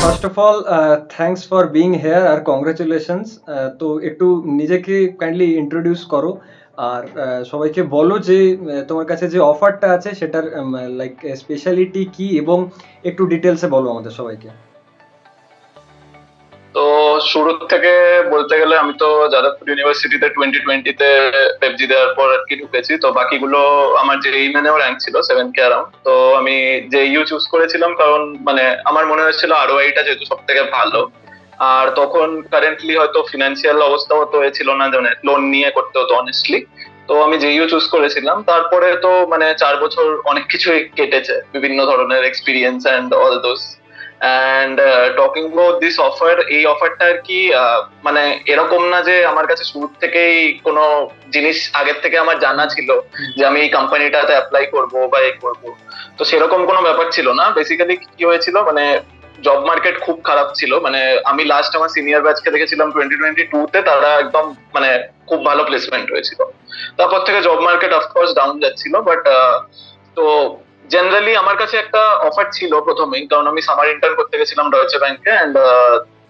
First of all thanks for being here আর congratulations. তো একটু নিজেকে কাইন্ডলি ইন্ট্রোডিউস করো আর সবাইকে বলো যে তোমার কাছে যে অফারটা আছে সেটার লাইক স্পেশালিটি কি এবং একটু ডিটেলসে বলো আমাদের সবাইকে। তো শুরু থেকে বলতে গেলে আমি তো যাদবপুর ইউনিভার্সিটিতে 2020-তে পেপজি দেওয়ার পর আর কি ঢুকেছি। তো বাকিগুলো আমার যে মেনেও র্যাঙ্ক ছিল 7K অ্যারাউন্ড। তো আমি যে ইউ চুজ করেছিলাম কারণ মানে আমার মনে হয়েছিল আরওআইটা যেহেতু সব থেকে ভালো। আর তখন কারেন্টলি হয়তো ফিনান্সিয়াল অবস্থাও তো ছিল না, মানে লোন নিয়ে করতে হতো অনেস্টলি। তো আমি যে ইউ চুজ করেছিলাম, তারপরে তো মানে 4 বছর অনেক কিছুই কেটেছে, বিভিন্ন ধরনের experience and all those. And talking about this offer, এই অফারটা আর কি মানে এরকম না যে আমার কাছে শুরু থেকেই কোনো জিনিস আগের থেকে আমার জানা ছিল যে আমি এই কোম্পানিটাতে অ্যাপ্লাই করব বা এই করব। তো সেরকম কোনো ব্যাপার ছিল না। বেসিক্যালি কি হয়েছিল, মানে জব মার্কেট খুব খারাপ ছিল। মানে আমি লাস্ট আমার সিনিয়র ব্যাচকে দেখেছিলাম 2022-তে, তারা একদম মানে খুব ভালো প্লেসমেন্ট হয়েছিল। তারপর থেকে জব মার্কেট অফকোর্স ডাউন যাচ্ছিল, বাট তো জেনারেলি আমার কাছে একটা অফার ছিল প্রথমেই, কারণ আমি সামার ইন্টার্ন করতে গেছিলাম ডয়েচে ব্যাংকে। অ্যান্ড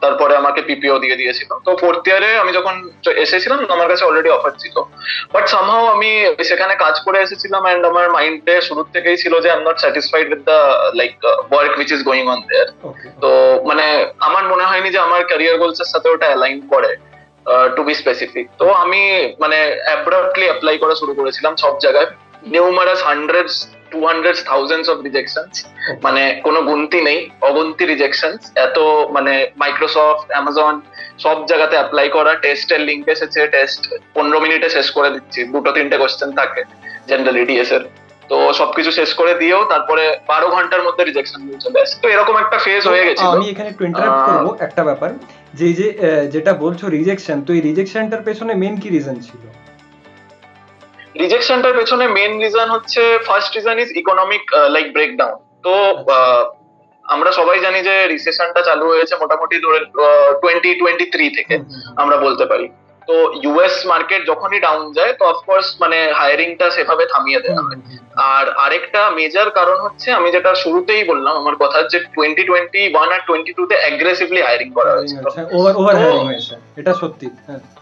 তারপরে আমাকে পিপিও দিয়ে দিয়েছিল। তো ফোর্থ ইয়ারে আমি যখন এসেছিলাম আমার কাছে অলরেডি অফার ছিল, বাট সামহাও আমি সেখানে কাজ করে এসেছিলাম। অ্যান্ড আমার মাইন্ডে শুরু থেকেই ছিল যে I am not satisfied with the like work which is going on their. তো মানে আমার মনে হয়নি যে আমার ক্যারিয়ার গোলস এর সাথে ওটা অ্যালাইন করে, টু বি স্পেসিফিক। তো আমি মানে অ্যাব্রাপ্টলি অ্যাপ্লাই করা শুরু করেছিলাম সব জায়গায়। Numerous hundreds, 200s, thousands of rejections, মানে কোনো গুনতি নেই, অগুন্তি রিজেকশনস। এত মানে মাইক্রোসফট, অ্যামাজন সব জায়গাতে অ্যাপ্লাই করা, টেস্টের লিঙ্ক এসেছে, টেস্ট 15 মিনিটে শেষ করে দিচ্ছি, 2-3টে কোশ্চেন থাকে জেনারেলি ডিএস এর। তো সবকিছু শেষ করে দিয়েও তারপরে 12 ঘন্টার মধ্যে রিজেকশন চলে আসে। তো এরকম একটা ফেজ হয়ে গেছিল। আমি এখানে একটু ইন্টারাপ্ট করবো একটা ব্যাপার, যে এই যে যেটা বলছো রিজেকশন, তো এই রিজেকশনটার পেছনে মেন কি রিজন ছিল? রিজেকশনটার পেছনে মেন রিজন হচ্ছে, first reason is economic like breakdown. তো আমরা সবাই জানি যে রিসেশনটা চালু হয়েছে মোটামুটি ধরে 2023 থেকে আমরা বলতে পারি। তো ইউএস মার্কেট যখনই ডাউন যায় তো অফকোর্স মানে হায়ারিংটা সেভাবে থামিয়ে দেওয়া হয়। আর আরেকটা মেজর কারণ হচ্ছে, আমি যেটা শুরুতেই বললাম আমার কথা, যে 2021 আর 22-তে অ্যাগ্রেসিভলি হায়ারিং করা হয়েছে, ওভার হায়ারিং হয়েছে, এটা সত্যি।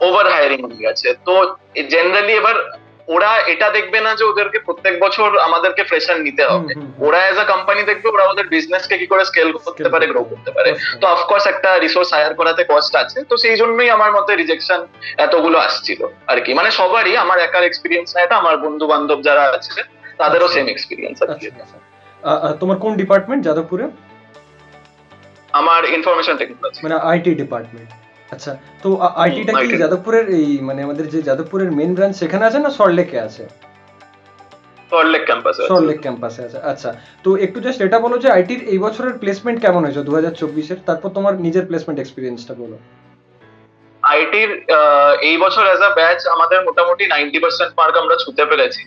ওভার হায়ারিং হয়ে গেছে। তো জেনারেলি এবার ওরা এটা দেখবে না যে ওদেরকে প্রত্যেক বছর আমাদেরকে ফ্রেশার নিতে হবে। ওরা এজ আ কোম্পানি দেখবে ওরা ওদের বিজনেসকে কি করে স্কেল করতে পারে, গ্রো করতে পারে। তো অফকোর্স একটা রিসোর্স হায়ার করাতে কস্ট আছে। তো সেই জন্যই আমার মতে রিজেকশন এতগুলো আসছিল আর কি। মানে সবারই, আমার একার এক্সপিরিয়েন্স না এটা, আমার বন্ধু বান্ধব যারা আছে তাদেরও সেম এক্সপিরিয়েন্স আছে। তোমার কোন ডিপার্টমেন্ট যাদবপুরে? আমার ইনফরমেশন টেকনোলজি, মানে আইটি ডিপার্টমেন্ট। আচ্ছা, তো আইটিটা কি যাদবপুরের এই মানে আমাদের যে যাদবপুরের মেন ব্রাঞ্চ সেখানে আছে না সল্টলেকে আছে? সল্টলেক ক্যাম্পাসে আছে। সল্টলেক ক্যাম্পাসে আছে। আচ্ছা, তো একটু জাস্ট এটা বলো যে আইটির এই বছরের প্লেসমেন্ট কেমন হয়েছে 2024-এর, তারপর তোমার নিজের প্লেসমেন্ট এক্সপেরিয়েন্সটা বলো। আইটির এই বছর অ্যাজ আ ব্যাচ আমাদের মোটামুটি 90% মার্ক আমরা ছুঁতে পেরেছি।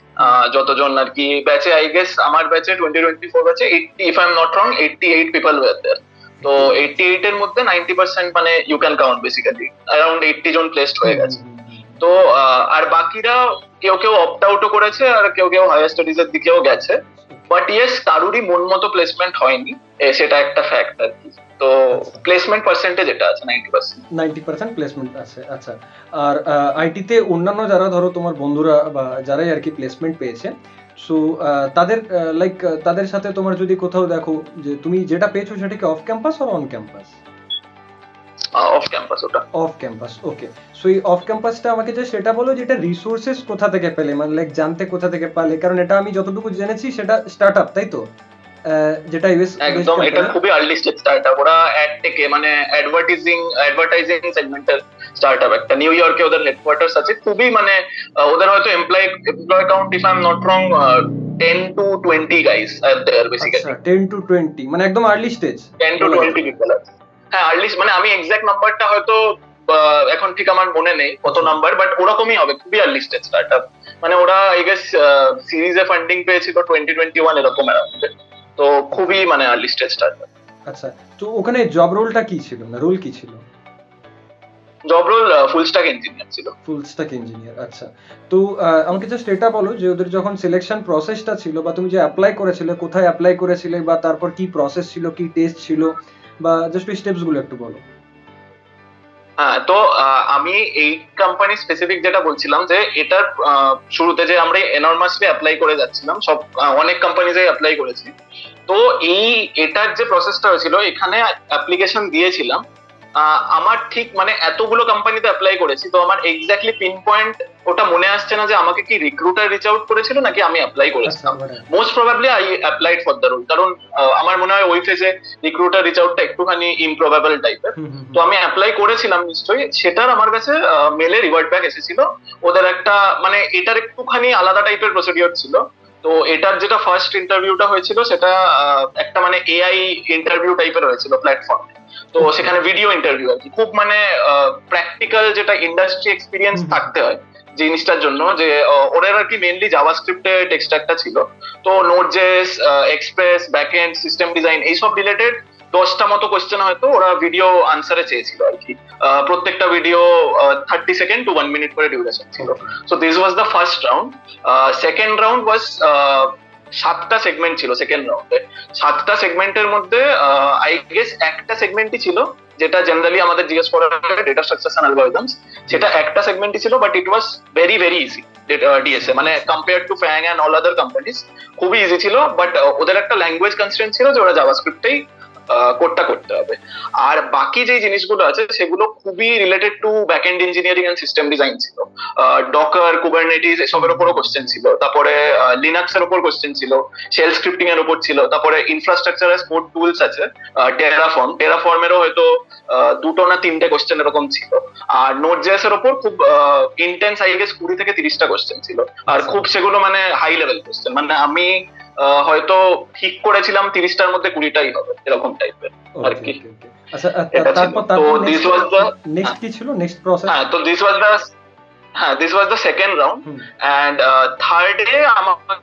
যতজন আর কি ব্যাচে, আই গেস আমার ব্যাচে 2024 ব্যাচে 80, if I am not wrong, 88 people were there. তো 88 এর মধ্যে 90% মানে you can count basically around 80 জন প্লেসড হয়ে গেছে। তো আর বাকিরা কেউ কেউ অপ্ট আউটও করেছে আর কেউ কেউ হায়ার স্টাডিজ এর দিকেও গেছে। বাট ইয়েস, কারুরই মন মতো প্লেসমেন্ট হয়নি, সেটা একটা ফ্যাক্ট আর কি। তো প্লেসমেন্ট পার্সেন্টেজ এটা আছে 90% প্লেসমেন্ট আছে। আচ্ছা, আর আইটিতে অন্যান্য যারা ধরো তোমার বন্ধুরা বা যারাই আর কি প্লেসমেন্ট পেয়েছে, সো তাদের লাইক তাদের সাথে তোমার যদি কোথাও দেখো যে তুমি যেটা পেয়েছো সেটা কি অফ ক্যাম্পাস আর অন ক্যাম্পাস? Off campus. ওটা অফ ক্যাম্পাস, ওকে। সো এই অফ ক্যাম্পাসটা আমাকে জাস্ট সেটা বলো যে এটা রিসোর্সেস কোথা থেকে পেলে, মানে লাইক জানতে কোথা থেকে পালে, কারণ এটা আমি যতটুকু জেনেছি সেটা স্টার্টআপ, তাই তো? যেটা ইউএস একদম, এটা খুবই আর্লি স্টেজ স্টার্টআপ। ওরা অ্যাড থেকে মানে অ্যাডভার্টাইজিং সেগমেন্টের স্টার্টআপ। একটা নিউ ইয়র্কে ওদের হেডকোয়ার্টার্স আছে। খুবই মানে ওদের হয়তো employee count, if I am not wrong, 10 to 20 guys are there basically. 10 to 20 মানে একদম আর্লি স্টেজ। 10 to 20 পিপল আছে। হ্যাঁ, আর্লি মানে আমি এক্সাক্ট নাম্বারটা হয়তো এখন ঠিক আমার মনে নেই কত নাম্বার, বাট ওরকমই হবে, খুবই আর্লি স্টেজ স্টার্টআপ। মানে ওরা আই গেস সিরিজে ফান্ডিং পেয়েছিল 2021 এরকম অ্যারাউন্ড। তো খুবই মানে আর্লি স্টেজ স্টার্টআপ। আচ্ছা, তো ওখানে জব রোলটা কি ছিল, না রোল কি ছিল? Job role full stack engineer ছিল। ফুল স্ট্যাক ইঞ্জিনিয়ার, আচ্ছা। তো আমাকে জাস্ট এটা বলো যে ওদের যখন সিলেকশন প্রসেসটা ছিল বা তুমি যে অ্যাপ্লাই করেছিলে, কোথায় অ্যাপ্লাই করেছিলে বা তারপর কি প্রসেস ছিল, কি টেস্ট ছিল, বা জাস্ট স্টেপস গুলো একটু বলো। হ্যাঁ, তো আমি এই কোম্পানি স্পেসিফিক যেটা বলছিলাম যে এটার শুরুতে যে আমরা এনর্মাসলি অ্যাপ্লাই করে যাচ্ছিলাম সব, অনেক কোম্পানিজে অ্যাপ্লাই করেছি। তো এটার যে প্রসেসটা হয়েছিল, এখানে অ্যাপ্লিকেশন দিয়েছিলাম, আমার ঠিক মানে এতগুলো কোম্পানিতে অ্যাপ্লাই করেছি, তো আমার এক্স্যাক্টলি পিন পয়েন্ট ওটা মনে আসছে না যে আমাকে কি রিক্রুটার রিচ আউট করেছিল নাকি আমি অ্যাপ্লাই আচ্ছা করেছিলাম। মানে most probably I applied for the role, কারণ আমার মনে হয় ওই ফেজে রিক্রুটার রিচ আউটটা একটুখানি ইমপ্রবাবল টাইপের। হুম হুম তো আমি অ্যাপ্লাই করেছিলাম নিশ্চয়ই, সেটার আমার কাছে মেলে রিভার্ট ব্যাক এসেছিল। ওদের একটা মানে এটার একটুখানি আলাদা টাইপের প্রসিডিওর ছিল। তো এটার যেটা ফার্স্ট ইন্টারভিউটা হয়েছিল সেটা একটা মানে এআই ইন্টারভিউ টাইপের হয়েছিল প্ল্যাটফর্ম। তো ওকে সেখানে ভিডিও ইন্টারভিউ আর কি, খুব মানে প্র্যাকটিক্যাল যেটা ইন্ডাস্ট্রি এক্সপিরিয়েন্স হুম হুম থাকতে হয় জিনিসটার জন্য, যে ওদের আর কি মেনলি জাভাস্ক্রিপ্টে টেক স্ট্যাকটা ছিল। তো note JS, express, backend, system design এইসব রিলেটেড 10টা মতো কোশ্চেন হয়তো ওরা ভিডিও আনসারে চেয়েছিল আর কি। প্রত্যেকটা ভিডিও 30 সেকেন্ড টু 1 মিনিট করে ডিউরেশন ছিল। Okay so this was the first round. Second round was 7টা সেগমেন্ট ছিল সেকেন্ড রাউন্ডে। 7টা সেগমেন্টের মধ্যে আই গেস একটা সেগমেন্টই ছিল যেটা জেনারেলি আমাদের জিজ্ঞেস করা হয়, ডেটা স্ট্রাকচারস এন্ড অ্যালগরিদমস। সেটা একটা সেগমেন্টই ছিল, but it was very very easy. DSA মানে compare to FAANG and all other companies খুবই ইজি ছিল, বাট ওদের একটা ল্যাঙ্গুয়েজ কনস্ট্রেন্ট ছিল যে ওরা জাভাস্ক্রিপ্টেই কোডটা করতে হবে। আর বাকি যে জিনিসগুলো আছে সেগুলো খুবই related to backend engineering and system design ছিল। ডকার, কুবারনেটিস এসবের উপরও কোশ্চেন ছিল, তারপরে লিনাক্স এর উপর কোশ্চেন ছিল, শেল স্ক্রিপ্টিং এর উপর ছিল, তারপরে ইনফ্রাস্ট্রাকচার এর কোড টুলস আছে, টেরাফর্মেরও হয়তো 2টো না 3টে কোশ্চেন এরকম ছিল। আর নোট জেএস এর উপর খুব ইন্টেন্স আই গেস 20 থেকে 30টা কোশ্চেন ছিল। আর আচ্ছা খুব সেগুলো মানে হাই লেভেল কোশ্চেন, মানে আমি হয়তো ঠিক করেছিলাম 30টার মধ্যে 20টাই হবে এরকম টাইপের আর ওকে কি। ওকে ওকে আচ্ছা এটা ছিল। তারপর তো তারপর this next was the next কি ছিল নেক্সট প্রসেস? হ্যাঁ, তো দিস ওয়াজ দ্য হ্যাঁ this was the second round. Hmm and third day আমাকে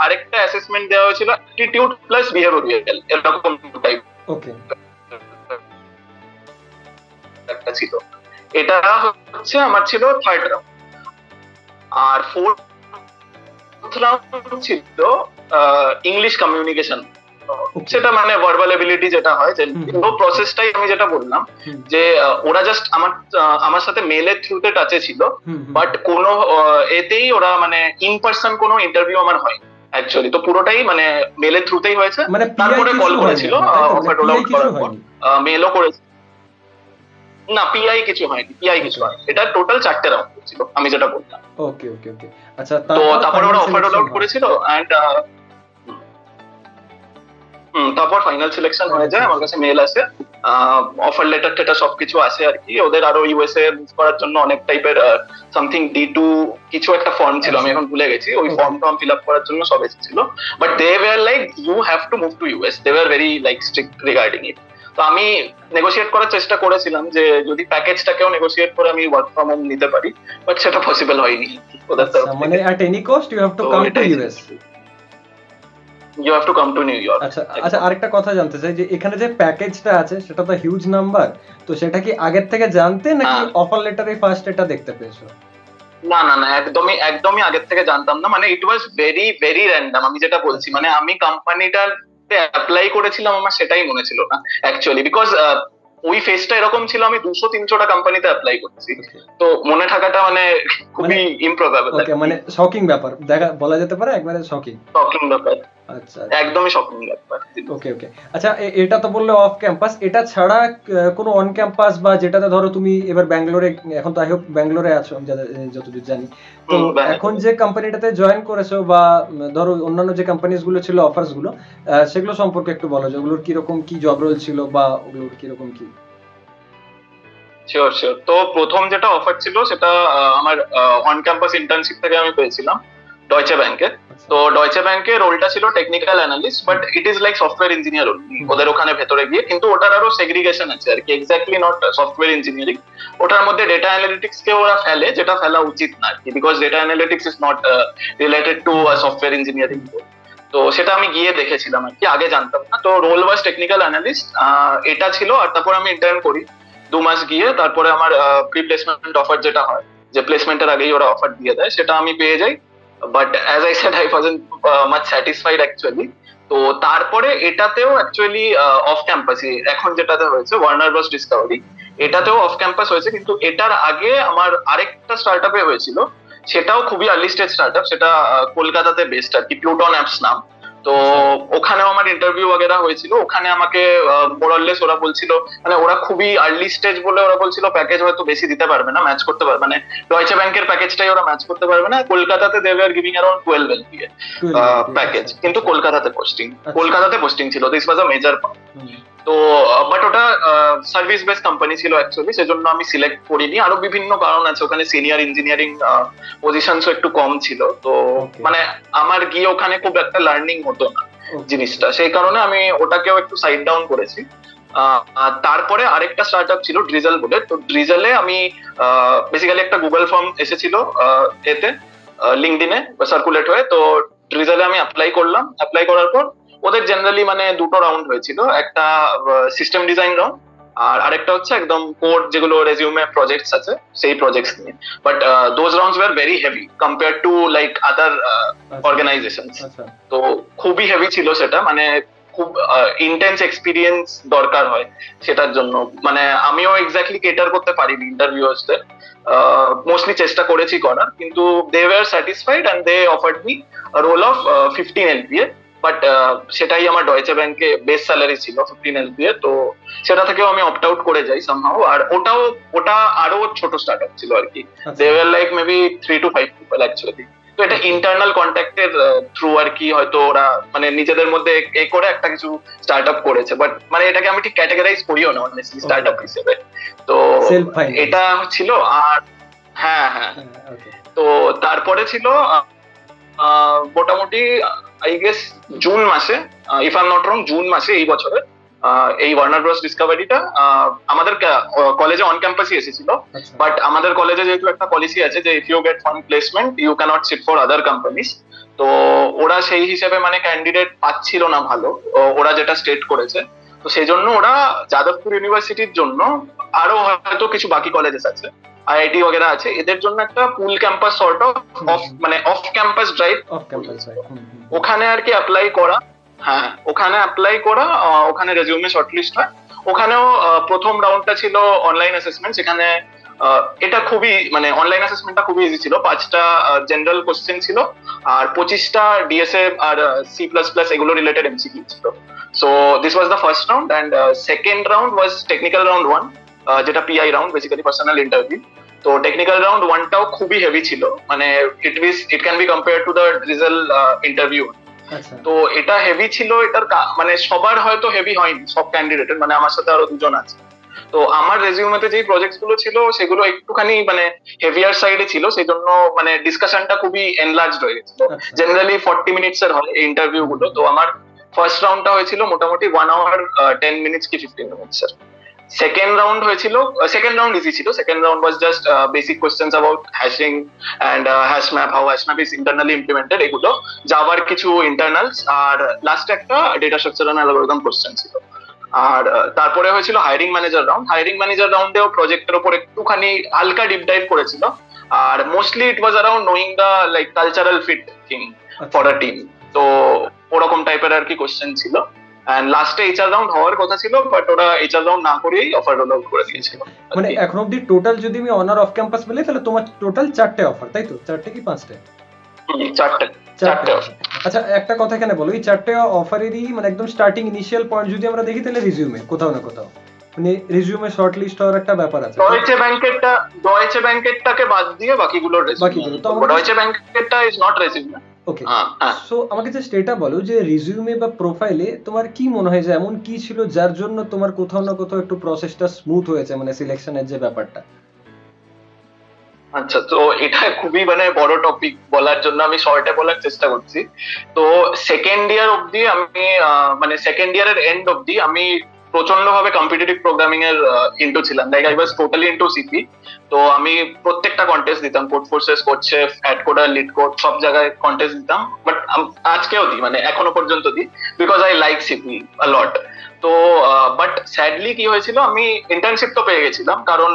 আরেকটা অ্যাসেসমেন্ট দেওয়া হয়েছিল, অ্যাটিটিউড প্লাস বিহেভিয়ারাল এরকম টাইপ ওকে একটা ছিল। এটা হচ্ছে আমার ছিল থার্ড রাউন্ড। আর ফোর্থ রাউন্ড ছিল ইংলিশ কমিউনিকেশন। ওকে সেটা মানে ভার্বাল এবিলিটি যেটা হয়, যে হুম পুরো প্রসেসটাই আমি যেটা বললাম, হুম যে ওরা জাস্ট আমার সাথে মেলের থ্রুতে টাচে ছিল, হুম হুম বাট কোনো এতেই ওরা মানে ইন পার্সন কোনো ইন্টারভিউ আমার হয় অ্যাকচুয়ালি, তো পুরোটাই মানে মেলের থ্রুতেই হয়েছে। মানে পিআই তারপরে কিছু কল হয়নি করেছিল এখন, তাই তো? মানে অফার রোল পিআই আউট কিছু করার পর, হয়নি? মেলও করেছে। না, পিআই কিছু হয়নি, পিআই কিছু ওকে হয়নি। এটা টোটাল 4টে রাউন্ড ছিল আমি যেটা বললাম। ওকে ওকে ওকে আচ্ছা তো তারপরে তারপরে ফাইনাল ওরা অফার রোল সিলেকশন আউট হয়? করেছিল অ্যান্ড তারপর ফাইনাল সিলেকশন ফাইনাল হয়ে যায়, আমার সিলেকশন কাছে মেল আসে, অফার লেটার টেটা সবকিছু আসে আর কি। ওদের আরো ইউএসএ মুভ করার জন্য অনেক টাইপের সামথিং D2 কিছু একটা ফর্ম ছিল, আমি আচ্ছা এখন ভুলে গেছি, ওই ওকে ফর্ম ফিল আপ করার জন্য সব এসেছিল। But they were like you have to move to US, they were very like strict regarding it. তো আমি নেগোশিয়েট করার চেষ্টা করেছিলাম যে যদি প্যাকেজটাকেও নেগোশিয়েট করে আমি ওয়ার্ক ফ্রম হোম নিতে পারি, বাট সেটা পসিবল হয়নি ওদের আচ্ছা তরফ মানে থেকে। At any cost you have to তো কাম টু এটাই US. You have to come to New York. আচ্ছা আচ্ছা আরেকটা কথা জানতে চাই যে এখানে যে প্যাকেজটা আছে সেটা তো হিউজ নাম্বার, তো সেটা কি আগের থেকে জানতে নাকি হ্যাঁ, অফার লেটারে ফার্স্ট এটা দেখতে পেয়েছো? না না না, একদমই একদমই আগের থেকে জানতাম না, মানে ইট ওয়াজ ভেরি ভেরি র্যান্ডম। আমি যেটা বলছি আচ্ছা মানে আমি কোম্পানিটাতে অ্যাপ্লাই করেছিলাম, আমার সেটাই মনে ছিল না অ্যাকচুয়ালি, বিকজ ওই ফেজটা এরকম ছিল, আমি 200-300টা কোম্পানিতে অ্যাপ্লাই করছি। ওকে তো মনে থাকাটা মানে মানে খুবই ইমপ্রবাবল আর ওকে কি, মানে শকিং ব্যাপার দেখা বলা যেতে পারে, একবারে শকিং। শকিং ব্যাপার, আচ্ছা আচ্ছা একদমই শকিং ব্যাপার। ওকে ওকে আচ্ছা এটা তো বললে অফ ক্যাম্পাস, এটা ছাড়া কোনো অন ক্যাম্পাস বা যেটাতে ধরো তুমি এবার ব্যাঙ্গালোরে, এখন তো আই হোপ ব্যাঙ্গালোরে আছো আমি যতদূর জানি, তো এখন যে কোম্পানিটাতে জয়েন করেছো বা ধরো অন্যান্য যে কোম্পানিজ গুলো ছিল অফার্স গুলো, সেগুলো সম্পর্কে একটু বলো যে ওগুলোর কিরকম কি জব রোল ছিল বা ওগুলোর কিরকম কি? Sure sure. তো প্রথম যেটা অফার ছিল সেটা আমার অন ক্যাম্পাস ইন্টার্নশিপ থেকে আমি পেয়েছিলাম ডয়চে ব্যাংকে। আচ্ছা তো ডয়চে ব্যাংকে রোলটা ছিল technical analyst, but it is like software engineer hmm ওদের ওখানে ভেতরে গিয়ে, কিন্তু ওটার আরো সেগ্রিগেশন আছে আর কি, এক্স্যাক্টলি নট সফটওয়্যার ইঞ্জিনিয়ারিং। ওটার মধ্যে ডেটা অ্যানালিটিক্স কে ওরা ফেলে, যেটা ফেলা উচিত না আর কি, because data analytics is not related to hmm software engineering. Hmm তো সেটা আমি গিয়ে দেখেছিলাম আর কি, আগে জানতাম না। তো রোল ওয়াজ টেকনিক্যাল অ্যানালিস্ট এটা ছিল। আর তারপর আমি ইন্টার্ন করি 2 মাস গিয়ে, তারপরে আমার প্রি প্লেসমেন্ট অফার যেটা হয়, যে প্লেসমেন্টের আগেই ওরা অফার দিয়ে দেয়, সেটা আমি পেয়ে যাই। But as I said I wasn't much satisfied actually. তো তারপরে এটাতেও অ্যাকচুয়ালি অফ ক্যাম্পাসই এখন যেটাতে হয়েছে ওয়ার্নার ব্রস ডিসকভারি, এটাতেও অফ ক্যাম্পাস হয়েছে, কিন্তু এটার আগে আমার আরেকটা স্টার্ট আপে হয়েছিল, সেটাও খুবই আর্লি স্টেজ স্টার্ট আপ, সেটা কলকাতাতে বেস্ট আর কি, প্লুটন অ্যাপস নাম। তো ওখানেও আমার ইন্টারভিউ वगैरह হয়েছিল, ওখানে আমাকে মোরাললেস ওরা বলছিল, মানে ওরা খুবই আর্লি স্টেজ বলে ওরা বলছিল প্যাকেজ হয়তো বেশি দিতে পারবে না, ম্যাচ করতে পারবে, মানে ডয়চে ব্যাংকের প্যাকেজটাই ওরা ম্যাচ করতে পারবে না, কলকাতাতে they were giving around 12 LPA package, কিন্তু কলকাতাতে পোস্টিং ছিল, দিস ওয়াজ আ মেজর। তো বাট ওটা সার্ভিস বেস কোম্পানি ছিল অ্যাকচুয়ালি, সেজন্য আমি সিলেক্ট করিনি, আরো বিভিন্ন কারণ আছে, ওখানে সিনিয়র ইঞ্জিনিয়ারিং পজিশনসও একটু কম ছিল, তো মানে আমার গিয়ে ওখানে খুব একটা লার্নিং হতো না জিনিসটা, সেই কারণে আমি ওটাকেও একটু সাইড ডাউন করেছি। তারপরে আরেকটা স্টার্ট আপ ছিল ড্রিজল বলে, তো ড্রিজলে আমি বেসিক্যালি একটা গুগল ফর্ম এসেছিল এতে লিঙ্কডইনে সার্কুলেট হয়ে, তো ড্রিজলে আমি অ্যাপ্লাই করলাম, অ্যাপ্লাই করার পর ওদের জেনারেলি মানে দুটো রাউন্ড হয়েছিল, একটা সিস্টেম ডিজাইন রাউন্ড, আর আরেকটা হচ্ছে একদম কোড, যেগুলো রেজিউমে প্রজেক্টস আছে সেই প্রজেক্টস নিয়ে, but those rounds were very heavy compare to like other organizations. তো খুবই হেভি ছিল সেটা, মানে খুব ইন্টেন্স এক্সপিরিয়েন্স দরকার হয় সেটার জন্য, মানে আমিও এক্স্যাক্টলি কেটার করতে পারিনি ইন্টারভিউয়ার্সদের, মোস্টলি চেষ্টা করেছি করার, কিন্তু they were satisfied and they offered me role of 15 LPA, but সেটাই আমার ডয়েচে ব্যাংকে বেস স্যালারি ছিল 15 এলপিএ, তো সেটা থেকেও আমি অপ্ট আউট করে যাই সামহাউ। আর ওটা আরো ছোট স্টার্ট আপ ছিল আর কি, they were like maybe 3 to 5 people actually. তো এটা ইন্টারনাল কন্ট্যাক্টের থ্রু আর কি, হয়তো ওরা মানে নিজেদের মধ্যে এ করে একটা কিছু স্টার্ট আপ করেছে, বাট মানে এটাকে আমি ঠিক ক্যাটাগরাইজ করিও না অনেস্টলি স্টার্ট আপ হিসেবে। তো এটা ছিল। আর হ্যাঁ হ্যাঁ, তো তারপরে ছিল মোটামুটি আই গেস জুন মাসে, if I am not wrong, June মাসে এই বছরে এই ওয়ার্নার ব্রস ডিসকভারিটা আমাদের কলেজে অন ক্যাম্পাসই এসেছিল, বাট আমাদের কলেজে যেহেতু একটা পলিসি আছে যে if you get fund placement you can't sit for other companies, তো ওরা সেই হিসেবে মানে ক্যান্ডিডেট পাচ্ছিল না ভালো, ওরা যেটা স্টেট করেছে, তো সেই জন্য ওরা যাদবপুর ইউনিভার্সিটির জন্য, আরো হয়তো কিছু বাকি কলেজেস আছে, আইআইটি वगैरह আছে, এদের জন্য একটা পুল ক্যাম্পাস সর্ট অফ মানে অফ ক্যাম্পাস ড্রাইভ, ওখানে আর কি অ্যাপ্লাই করা। হ্যাঁ, ওখানে অ্যাপ্লাই করা, ওখানে রেজিউমে শর্টলিস্ট হয়, ওখানেও প্রথম রাউন্ডটা ছিল অনলাইন অ্যাসেসমেন্ট, সেখানে এটা খুবই মানে অনলাইন অ্যাসেসমেন্টটা খুবই ইজি ছিল, 5টা জেনারেল কোশ্চেন ছিল, আর 25টা ডিএসএ আর সি প্লাস প্লাস এগুলো রিলেটেড এমসিকিউ ছিল। So this was the first round, and second round was technical round 1, যেটা PI round, basically personal interview. তো টেকনিক্যাল রাউন্ড 1টাও খুবই হেভি ছিল, মানে it can be compare to the drizzle interview. তো এটা heavy ছিল, এটার মানে সবার হয়তো হেভি হয়নি, সব ক্যান্ডিডেটের, মানে আমার সাথে আরো দুজন আছে, তো আমার রেজিউমেতে যে প্রজেক্টস গুলো ছিল সেগুলো একটুখানি মানে হেভিয়ার সাইডে ছিল, সেই জন্য মানে ডিসকাশনটা খুবই এনলার্জড হয়ে গেছিল। জেনারেলি 40 মিনিটস এর হয় এই ইন্টারভিউ গুলো, তো আমার ফার্স্ট রাউন্ডটা হয়েছিল মোটামুটি 1 hour 10 minutes কি 15 minutes এর। সেকেন্ড রাউন্ড হয়েছিল, সেকেন্ড রাউন্ড ইজি ছিল, second round was just basic questions about hashing and hash map, how hash map is internally implemented, এগুলো জাভার কিছু ইন্টারনালস, আর লাস্টে একটা data structure and algorithm question ছিল। আর তারপরে হয়েছিল hiring manager round, hiring manager রাউন্ডেও প্রজেক্টের উপর একটুখানি হালকা ডিপ ডাইভ করেছিল, আর mostly it was around knowing the like cultural fit thing for a team, তো ওরকম টাইপের আর কি কোশ্চেন ছিল। এন্ড লাস্টে এইচআর রাউন্ড হওয়ার কথা ছিল, বাট ওরা এইচআর রাউন্ড না করেই অফার রোল আউট করে দিয়েছিল। মানে এখন অবধি টোটাল যদি আমি অনার অফ ক্যাম্পাস বলি, তাহলে তোমার টোটাল 4টে অফার, তাই তো? 4টে কি 5টে? 4টে। আচ্ছা, একটা কথা এখানে বলো, এই 4টে অফারেরই মানে একদম স্টার্টিং ইনিশিয়াল পয়েন্ট যদি আমরা দেখি, তাহলে রিজিউমে কোথাও না কোথাও মানে রিজিউমে শর্টলিস্ট হওয়ার একটা ব্যাপার আছে। ডয়েচে ব্যাংকেরটাকে বাদ দিয়ে বাকিগুলোর রেজিউমে, তো ডয়েচে ব্যাংকেরটা is not resume. Okay, so আমাকে জাস্ট এটা বলো যে রিজিউমে বা প্রোফাইলে তোমার কি মনে হয় যে এমন কি ছিল যার জন্য তোমার কোথাও না কোথাও একটু প্রসেসটা স্মুথ হয়েছে, মানে সিলেকশনের যে ব্যাপারটা? আচ্ছা, তো এটা খুবই মানে বড় টপিক, বলার জন্য আমি শর্টে বলার চেষ্টা করছি। তো সেকেন্ড ইয়ার অবধি আমি মানে সেকেন্ড ইয়ারের এন্ড অবধি আমি প্রচন্ড ভাবে কম্পিটিটিভ প্রোগ্রামিং এর ইন্টু ছিলাম, like I was totally into CP. তো আমি প্রত্যেকটা কন্টেস্ট দিতাম, Codeforces, CodeChef, AtCoder, LeetCode, সব জায়গায় কন্টেস্ট দিতাম, বাট আজকেও দিই, মানে এখনো পর্যন্ত দিই, বিকজ আই লাইক সিপি আ লট। তো বাট স্যাডলি কি হয়েছিল, আমি ইন্টার্নশিপ তো পেয়ে গেছিলাম, কারণ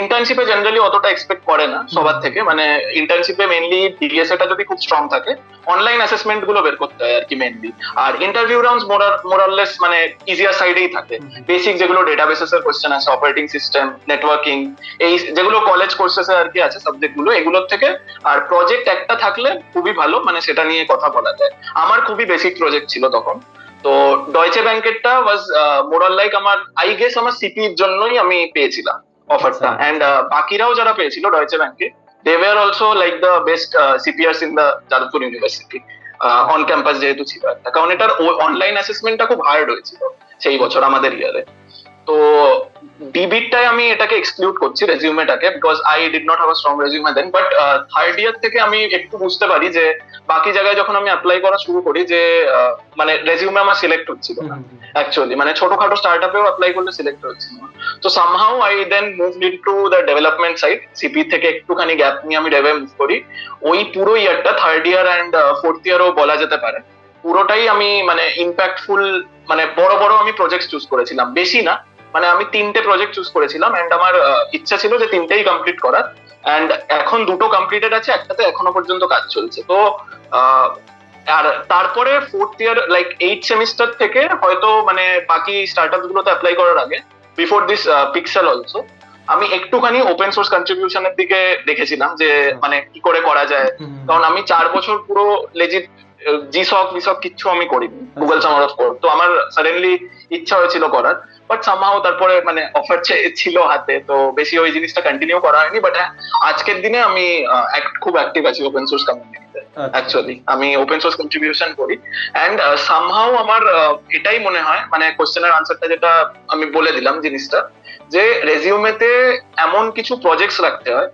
ইন্টার্নশিপে জেনারেলি অতটা এক্সপেক্ট করে না সবার থেকে, মানে ইন্টার্নশিপে মেইনলি ডিএসএ টা যদি খুব স্ট্রং থাকে অনলাইন অ্যাসেসমেন্ট গুলো বের করতে হয় আর কি মেইনলি। আর ইন্টারভিউ রাউন্ডস মোরারলেস মানে ইজিয়ার সাইডেই থাকে। বেসিক যেগুলো ডেটাবেসেস এর কোশ্চেন আছে, অপারেটিং সিস্টেম, নেটওয়ার্কিং, এই যেগুলো কলেজ কোর্সেস আর কি আছে সাবজেক্ট গুলো, এগুলোর থেকে আর প্রজেক্ট একটা থাকলে খুবই ভালো, মানে সেটা নিয়ে কথা বলা যায়। আমার খুবই বেসিক প্রজেক্ট ছিল তখন। তো ডয়চে ব্যাংকেরটা ওয়াজ মোরাল লাইক আমার আই গেস আমার সিপির জন্যই আমি পেয়েছিলাম অফারটা। এন্ড বাকিরাও যারা পেয়েছিল ডয়চে ব্যাংকে, they were also like the best CPRs in the Jadavpur university on campus যেহেতু ছিল একটা, কারণ এটার অনলাইন অ্যাসেসমেন্টটা খুব হার্ড হয়েছিল সেই বছর আমাদের ইয়ারে। তো ডিবিটায় আমি এটাকে এক্সক্লুড করছি রেজিউমেটাকে, because I did not have a strong resume then. But third year থেকে আমি একটু বুঝতে পারি যে বাকি জায়গায় যখন আমি অ্যাপ্লাই করা শুরু করি যে মানে রেজিউমে আমার সিলেক্ট হচ্ছিল না অ্যাকচুয়ালি, মানে ছোটখাটো স্টার্ট আপেও অ্যাপ্লাই করলে সিলেক্ট হচ্ছিল না। তো somehow I then moved into the development side, CP থেকে একটুখানি গ্যাপ নিয়ে আমি ডেভে মুভ করি। ওই পুরো ইয়ারটা, থার্ড ইয়ার অ্যান্ড ফোর্থ ইয়ারও বলা যেতে পারে, পুরোটাই আমি মানে ইম্প্যাক্টফুল, মানে বড় বড় আমি প্রজেক্ট চুজ করেছিলাম, বেশি না, মানে আমি 3টে প্রজেক্ট চুজ করেছিলাম এন্ড আমার ইচ্ছা ছিল যে 3টেই কমপ্লিট করার। এন্ড এখন 2টো কমপ্লিটেড আছে, একটাতে এখনো পর্যন্ত কাজ চলছে। তো আর তারপরে ফোর্থ ইয়ার লাইক 8 সেমিস্টার থেকে হয়তো মানে বাকি স্টার্টআপ গুলোতে অ্যাপ্লাই করার আগে, বিফোর দিস পিক্সেল অলসো, আমি একটুখানি ওপেন সোর্স কন্ট্রিবিউশনের দিকে দেখেছিলাম যে মানে কি করে করা যায়। কারণ আমি 4 বছর পুরো লেজিট জিসক বিসক কিচ্ছু আমি করিনি, গুগল সামার অফ কোড। তো আমার সাডেনলি ইচ্ছা হয়েছিল করার, বাট সামহাও তারপরে মানে অফার ছিল হাতে, তো বেশি ওই জিনিসটা কন্টিনিউ করা হয়নি। বাট আজকের দিনে আমি খুব অ্যাক্টিভ আছি ওপেন সোর্স কমিউনিটিতে। অ্যাকচুয়ালি আমি ওপেন সোর্স কন্ট্রিবিউশন করি এন্ড সামহাও আমার এটাই মনে হয়, মানে কোশ্চেনের আনসারটা যেটা আমি বলে দিলাম জিনিসটা, যে রেজিউমেতে এমন কিছু প্রজেক্টস রাখতে হয়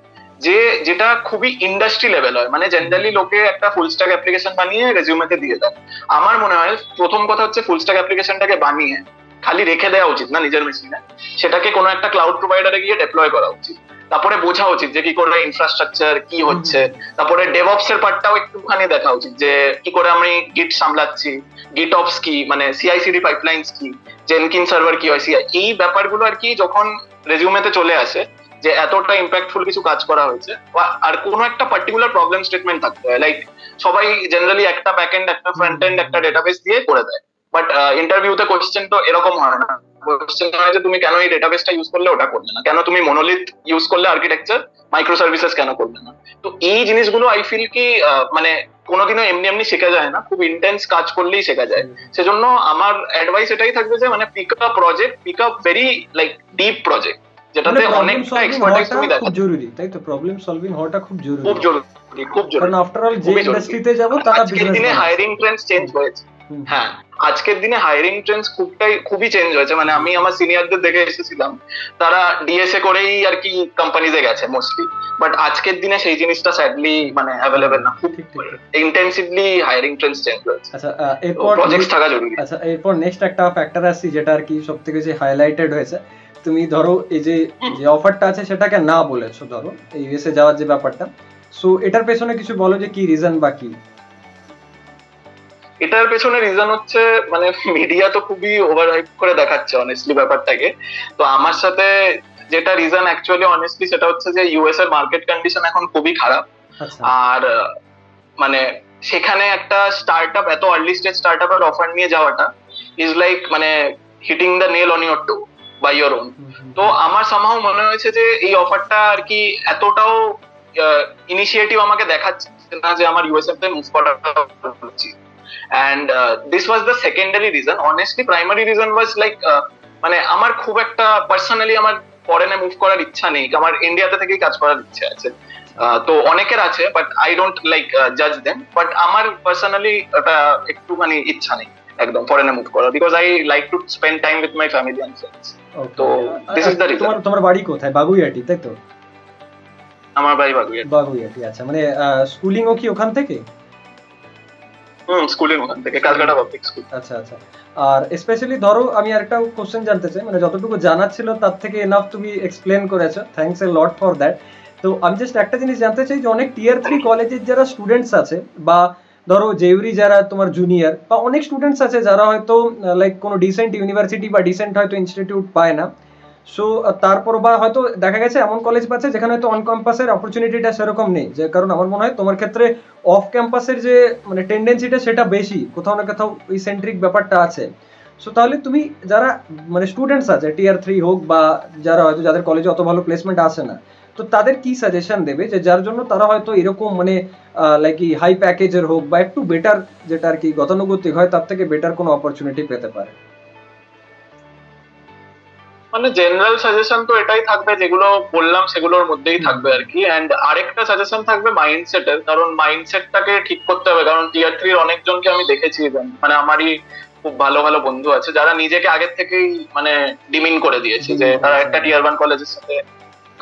যেটা খুবই ইন্ডাস্ট্রি লেভেল হয়। মানে জেনারেলি লোকে একটা ফুল স্ট্যাক অ্যাপ্লিকেশন বানিয়ে রেজিউমেতে দিয়ে দেয়। আমার মনে হয় প্রথম কথা হচ্ছে ফুল স্ট্যাক অ্যাপ্লিকেশনটাকে বানিয়ে খালি রেখে দেওয়া উচিত না নিজের মেশিনে, সেটাকে কোনো একটা ক্লাউড প্রোভাইডারে গিয়ে ডেপ্লয় করা উচিত। তারপরে বোঝা উচিত যে কি করে ইনফ্রাস্ট্রাকচার কি হচ্ছে, তারপরে ডেভঅপস এর পার্টটাও একটুখানি দেখা উচিত যে কি করে আমি গিট সামলাচ্ছি, গিট অপস কি, মানে সিআইসিডি পাইপলাইনস কি, জেনকিন সার্ভার কি হয়, এই ব্যাপারগুলো আর কি যখন রেজিউমেতে চলে আসে যে এতটা ইম্প্যাক্টফুল কিছু কাজ করা হয়েছে। আর কোনো একটা পার্টিকুলার প্রবলেম স্টেটমেন্ট থাকতে হয়, লাইক সবাই জেনারেলি একটা ব্যাকএন্ড একটা ফ্রন্ট এন্ড একটা ডেটাবেস দিয়ে করে দেয়, বাট ইন্টারভিউতে কোশ্চেন তো এরকম হয় না। কোশ্চেন হয় যে তুমি কেন এই ডেটাবেসটা ইউজ করলে ওটা করলে না, কেন তুমি মনোলিথ ইউজ করলে আর্কিটেকচার, মাইক্রো সার্ভিসেস কেন করলে না। তো এই জিনিসগুলো আই ফিল কি মানে কোনোদিনও এমনি এমনি শেখা যায় না, খুব ইন্টেন্স কাজ করলেই শেখা যায়। সেজন্য আমার অ্যাডভাইস এটাই থাকবে যে মানে pick up project, pick up very like deep project, যেটাতে অনেকটা এক্সপার্টাইজ তুমি দেখো। খুব জরুরি, তাই তো? প্রবলেম সলভিং হওয়াটা খুব জরুরি, খুব জরুরি, খুব জরুরি। কারণ আফটার অল যে ইন্ডাস্ট্রিতে যাব তারা আজকের দিনে হায়ারিং ট্রেন্ডস চেঞ্জ হয়েছে। হ্যাঁ, আজকের দিনে হায়ারিং ট্রেন্ডস খুবই চেঞ্জ হয়েছে। মানে আমি আমার সিনিয়রদের দেখে এসেছিলাম, তারা ডিএসএ করেই আর কি কোম্পানিতে গেছে মোস্টলি, বাট আজকের দিনে সেই জিনিসটা স্যাডলি মানে অ্যাভেলেবল না, খুব ইন্টেন্সিভলি হায়ারিং ট্রেন্ডস চেঞ্জ হয়েছে। আচ্ছা, এরপর প্রজেক্টস থাকা জরুরি। আচ্ছা, এরপর নেক্সট একটা ফ্যাক্টর আসছে যেটা আর কি সবথেকে বেশি হাইলাইটেড হয়েছে। তুমি ধরো এই যে অফারটা আছে সেটাকে না বলেছো, ধরো ইউএসএ যাওয়ার যে ব্যাপারটা, সো এটার পেছনে কিছু বলো যে কি রিজন বা কি? এটার পেছনে রিজন হচ্ছে মানে মিডিয়া তো খুবই ওভার হাইপ করে দেখাচ্ছে অনেস্টলি ব্যাপারটাকে। তো আমার সাথে যেটা রিজন অ্যাকচুয়ালি অনেস্টলি সেটা হচ্ছে যে ইউএস এর মার্কেট কন্ডিশন এখন খুবই খারাপ। আর মানে সেখানে একটা স্টার্টআপ, এত আর্লি স্টেজ স্টার্টআপের অফার নিয়ে যাওয়াটা ইজ লাইক মানে hitting the nail on your toe by your own. তো আমার সামহাও মনে হয়েছে যে এই অফারটা আর কি এতটাও ইনিশিয়েটিভ আমাকে দেখাচ্ছে না যে আমার ইউএসএ তে মুভ করা উচিত। And this was the secondary reason. Honestly, primary reason was like মানে আমার খুব একটা পার্সোনালি আমার ফরেনে মুভ করার ইচ্ছা নেই, আমার ইন্ডিয়াতে থেকেই কাজ করার ইচ্ছা আছে। তো অনেকের আছে, বাট আই ডোন্ট লাইক জাজ দেম, বাট আমার পার্সোনালি ওটা একটুখানি ইচ্ছা নেই একদম ফরেনে মুভ করা, because I like to spend time with my family and friends. তো দিস ইজ দ্য রিজন। তোমার বাড়ি কোথায়? বাগুইয়াটি, তাই তো? আমার বাড়ি বাগুইয়াটি। আচ্ছা, মানে স্কুলিংও কি ওখান থেকে? স্কুলিং ওখান থেকে, ক্যালকাটা পাবলিক স্কুল। আচ্ছা আচ্ছা। আর স্পেশালি ধরো আমি আরেকটা কোশ্চেন জানতে চাই, মানে যতটুকু জানার ছিল তার থেকে এনাফ তুমি এক্সপ্লেন করেছো, thanks a lot for that. তো আমি জাস্ট একটা জিনিস জানতে চাই যে অনেক টিয়ার 3 কলেজের যারা স্টুডেন্টস আছে, বা ধরো জেউরি যারা তোমার জুনিয়র, বা অনেক স্টুডেন্টস আছে যারা হয়তো লাইক কোনো ডিসেন্ট ইউনিভার্সিটি বা ডিসেন্ট হয়তো ইনস্টিটিউট পায় না, সো তারপর বা হয়তো দেখা গেছে এমন কলেজ পাচ্ছে যেখানে হয়তো অন ক্যাম্পাসের অপরচুনিটিটা সেরকম নেই, যে কারণ আমার মনে হয় তোমার ক্ষেত্রে অফ ক্যাম্পাসের যে মানে টেন্ডেন্সিটা সেটা বেশি, কোথাও না কোথাও ওই সেন্ট্রিক ব্যাপারটা আছে। সো তাহলে তুমি যারা মানে স্টুডেন্টস আছে টিয়ার 3 হোক বা যারা হয়তো যাদের কলেজে অত ভালো প্লেসমেন্ট আসে না, তো তাদের কি সাজেশন দেবে যে যার জন্য তারা হয়তো এরকম মানে লাইক হাই প্যাকেজের হোক বা একটু বেটার, যেটা আর কি গতানুগতিক হয় তার থেকে বেটার কোনো অপরচুনিটি পেতে পারে? মানে জেনারেল সাজেশন তো এটাই থাকবে, যেগুলো বললাম সেগুলোর মধ্যেই হুম। থাকবে আর কি। এন্ড আরেকটা সাজেশন থাকবে মাইন্ডসেটের, কারণ মাইন্ডসেটটাকে ঠিক করতে হবে। কারণ টিয়ার 3 অনেকজনকে আমি দেখেছি, even মানে আমারই খুব ভালো ভালো বন্ধু আছে যারা নিজেকে আগের থেকেই মানে ডিমিন করে দিয়েছে যে ডিমিন তারা করেছে। একটা টিয়ার 1 কলেজের সাথে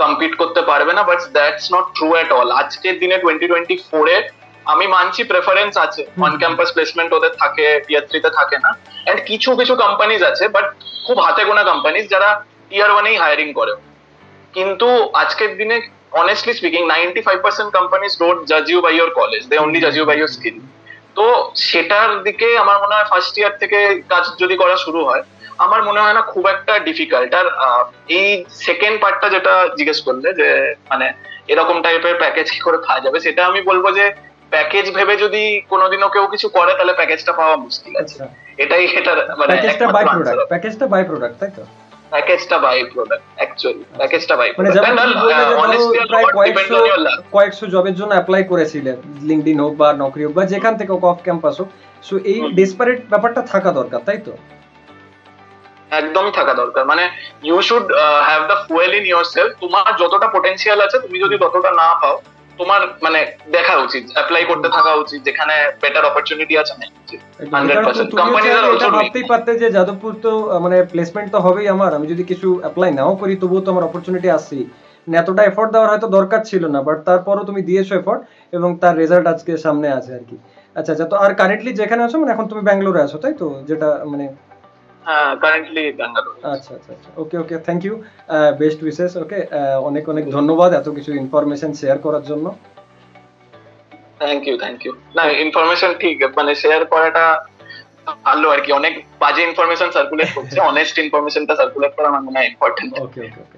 কম্পিট করতে পারবে না। But that's not true at all. আজকের দিনে 2024-এ আমি মানছি প্রেফারেন্স আছে, হুম, অন ক্যাম্পাস প্লেসমেন্ট ওদের থাকে, টিয়ার 3 তে থাকে না। এন্ড কিছু কিছু কোম্পানিজ আছে, বাট খুব হাতে গোনা কোম্পানিজ যারা টিয়ার 1-এই হায়ারিং করে। কিন্তু আজকের দিনে অনেস্টলি স্পিকিং 95% কোম্পানিজ ডোন্ট জাজ you by your college, they only জাজ ইউ বাই ইয়োর স্কিল। তো সেটার দিকে আমার মনে হয় ফার্স্ট ইয়ার থেকে কাজ যদি করা শুরু হয়, আমার মনে হয় না খুব একটা ডিফিকাল্ট। আর এই সেকেন্ড পার্টটা যেটা জিজ্ঞেস করলে যে মানে এরকম টাইপের প্যাকেজ কি করে পাওয়া যাবে, সেটা আমি বলবো যে প্যাকেজ ভেবে যদি কোনোদিনও কেউ কিছু করে তাহলে প্যাকেজটা পাওয়া মুশকিল আছে। আচ্ছা, এটাই এটার মানে প্যাকেজটা বাই একমাত্র আনসার। প্রোডাক্ট, প্যাকেজটা বাই প্রোডাক্ট, তাই তো? প্যাকেজটা বাই প্রোডাক্ট, অ্যাকচুয়ালি আচ্ছা, প্যাকেজটা বাই মানে প্রোডাক্ট। যেমন এন্ড তুমি বললে যে ধরো অনেস্টলি প্রায় ডিপেন্ডস কয়েকশো অন ইয়োর লাক। কয়েকশো জবের জন্য অ্যাপ্লাই করেছিলে, লিঙ্কডইন হোক বা নকরি হোক বা যেখান থেকে হোক, অফ ক্যাম্পাস হোক। সো এই ডেসপারেট ব্যাপারটা থাকা দরকার, তাই তো? একদমই থাকা দরকার। মানে you should have the fuel in yourself. তোমার যতটা পোটেনশিয়াল আছে, তুমি যদি ততটা না পাও, তোমার মানে দেখা উচিত, অ্যাপ্লাই করতে থাকা উচিত, যেখানে বেটার অপরচুনিটি আছে না উচিত। একদমই, কারণ 100% তুমিও কোম্পানিজ আর চাইলে এটা অলসো ডুইং। ভাবতেই পারতে যে যাদবপুর তো মানে প্লেসমেন্ট তো হবেই আমার, আমি যদি কিছু অ্যাপ্লাই নাও করি তবুও তো আমার অপরচুনিটি আসছেই। মানে এতটা এফোর্ট দেওয়ার হয়তো দরকার ছিল না, বাট তারপরও তুমি দিয়েছো এফোর্ট এবং তার রেজাল্ট আজকে সামনে আছে আর কি। আচ্ছা আচ্ছা, তো আর কারেন্টলি যেখানে আছো মানে এখন তুমি ব্যাঙ্গালোরে আছো, তাই তো? যেটা মানে হ্যাঁ, কারেন্টলি ব্যাঙ্গালোর। আচ্ছা আচ্ছা আচ্ছা, okay okay, thank you, best wishes. Okay, অনেক অনেক ধন্যবাদ এত কিছু ইনফরমেশন শেয়ার করার জন্য। Thank you, thank you. না, ইনফরমেশন ঠিক মানে শেয়ার করাটা ভালো আর কি। অনেক বাজে ইনফরমেশন সার্কুলেট করছে, অনেস্ট ইনফরমেশনটা সার্কুলেট করা আমার মনে হয় ইম্পর্টেন্ট। ওকে ওকে ওকে,